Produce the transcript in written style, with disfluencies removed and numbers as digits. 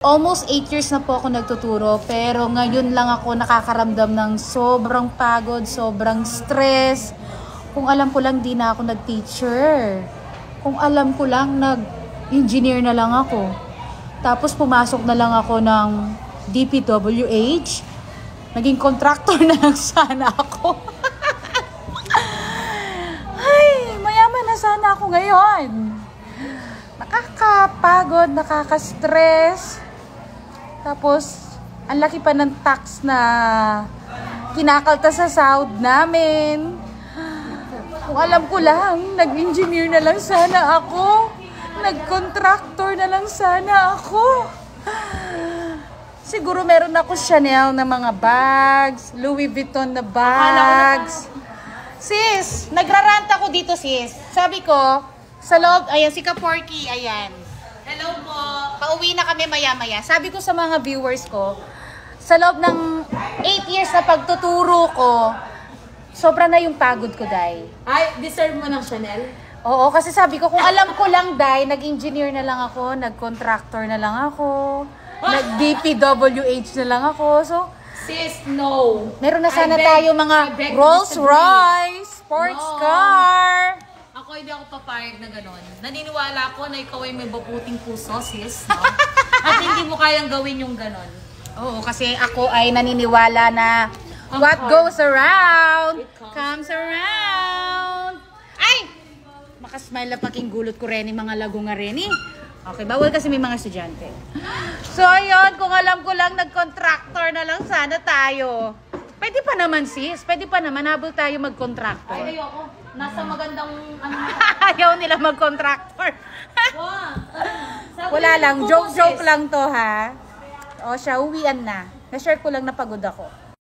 Almost 8 years na po ako nagtuturo, pero ngayon lang ako nakakaramdam ng sobrang pagod, sobrang stress. Kung alam ko lang, di na ako nag-teacher. Kung alam ko lang, nag-engineer na lang ako. Tapos pumasok na lang ako ng DPWH. Naging contractor na lang sana ako. Ay, mayaman na sana ako ngayon. Nakakapagod, nakaka-stress. Tapos, ang laki pa ng tax na kinakalta sa sahod namin. Kung alam ko lang, nag-engineer na lang sana ako. Nag-contractor na lang sana ako. Siguro meron ako Chanel na mga bags, Louis Vuitton na bags. Sis, nagrarant ako dito, sis. Sabi ko, sa loob, ayan, si Kaporky, ayan. Hello po. Pauwi na kami maya-maya. Sabi ko sa mga viewers ko, sa loob ng 8 years na pagtuturo ko, sobra na yung pagod ko, Day. Ay, deserve mo ng Chanel? Oo, kasi sabi ko, kung alam ko lang, Day, nag-engineer na lang ako, nag-contractor na lang ako, nag-DPWH na lang ako. So, sis, no. meron na sana tayo mga Rolls Royce, sports car. Ako hindi ako papayag na gano'n. Naniniwala ako na ikaw ay may babuting puso, sis. No? At hindi mo kayang gawin yung gano'n. Oo, kasi ako ay naniniwala na what goes around comes around. Ay! Makasmile na paking gulot ko rin mga lago nga rin eh. Okay, bawal kasi may mga estudyante. So, ayun, kung alam ko lang, nag-contractor na lang sana tayo. Pwede pa naman, sis. Pwede pa naman, habol tayo mag-contractor. Ay, ayoko. Nasa magandang, Ayaw nila mag-contractor. Wala lang, joke lang to ha. O siya, uwian na. Na-share ko lang na pagod ako.